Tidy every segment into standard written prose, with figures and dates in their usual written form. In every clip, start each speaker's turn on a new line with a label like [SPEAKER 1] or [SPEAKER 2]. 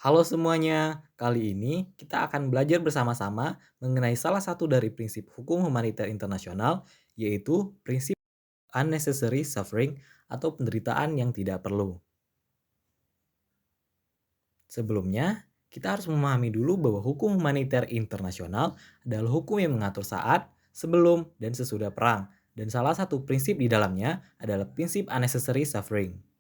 [SPEAKER 1] Halo semuanya, kali ini kita akan belajar bersama-sama mengenai salah satu dari prinsip hukum humaniter internasional, yaitu prinsip unnecessary suffering atau penderitaan yang tidak perlu. Sebelumnya, kita harus memahami dulu bahwa hukum humaniter internasional adalah hukum yang mengatur saat, sebelum, dan sesudah perang. Dan salah satu prinsip di dalamnya adalah prinsip unnecessary suffering.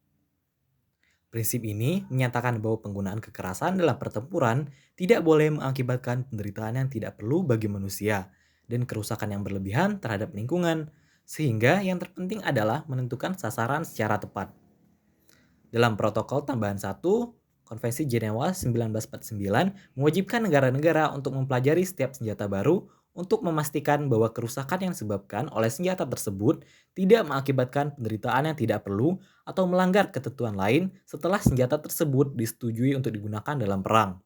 [SPEAKER 1] Prinsip ini menyatakan bahwa penggunaan kekerasan dalam pertempuran tidak boleh mengakibatkan penderitaan yang tidak perlu bagi manusia dan kerusakan yang berlebihan terhadap lingkungan, sehingga yang terpenting adalah menentukan sasaran secara tepat. Dalam protokol tambahan 1, Konvensi Jenewa 1949 mewajibkan negara-negara untuk mempelajari setiap senjata baru untuk memastikan bahwa kerusakan yang disebabkan oleh senjata tersebut tidak mengakibatkan penderitaan yang tidak perlu atau melanggar ketentuan lain setelah senjata tersebut disetujui untuk digunakan dalam perang.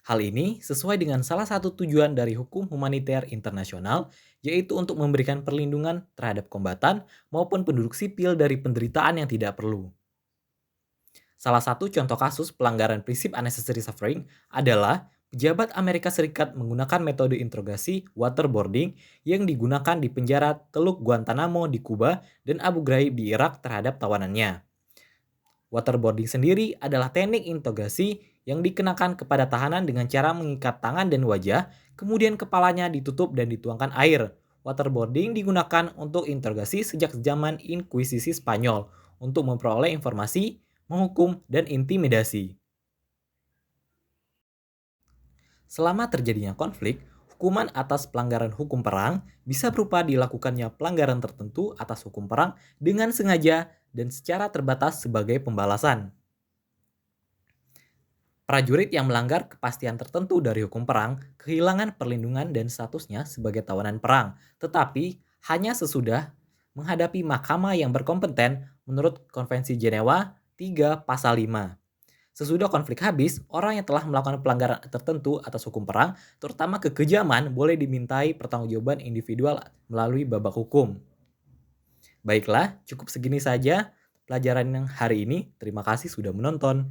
[SPEAKER 1] Hal ini sesuai dengan salah satu tujuan dari hukum humaniter internasional, yaitu untuk memberikan perlindungan terhadap kombatan maupun penduduk sipil dari penderitaan yang tidak perlu. Salah satu contoh kasus pelanggaran prinsip unnecessary suffering adalah pejabat Amerika Serikat menggunakan metode interogasi waterboarding yang digunakan di penjara Teluk Guantanamo di Kuba dan Abu Ghraib di Irak terhadap tawanannya. Waterboarding sendiri adalah teknik interogasi yang dikenakan kepada tahanan dengan cara mengikat tangan dan wajah, kemudian kepalanya ditutup dan dituangkan air. Waterboarding digunakan untuk interogasi sejak zaman Inkuisisi Spanyol untuk memperoleh informasi, menghukum, dan intimidasi. Selama terjadinya konflik, hukuman atas pelanggaran hukum perang bisa berupa dilakukannya pelanggaran tertentu atas hukum perang dengan sengaja dan secara terbatas sebagai pembalasan. Prajurit yang melanggar kepastian tertentu dari hukum perang kehilangan perlindungan dan statusnya sebagai tawanan perang, tetapi hanya sesudah menghadapi mahkamah yang berkompeten menurut Konvensi Jenewa 3 Pasal 5. Sesudah konflik habis, orang yang telah melakukan pelanggaran tertentu atas hukum perang, terutama kekejaman, boleh dimintai pertanggungjawaban individual melalui babak hukum. Baiklah, cukup segini saja pelajaran yang hari ini. Terima kasih sudah menonton.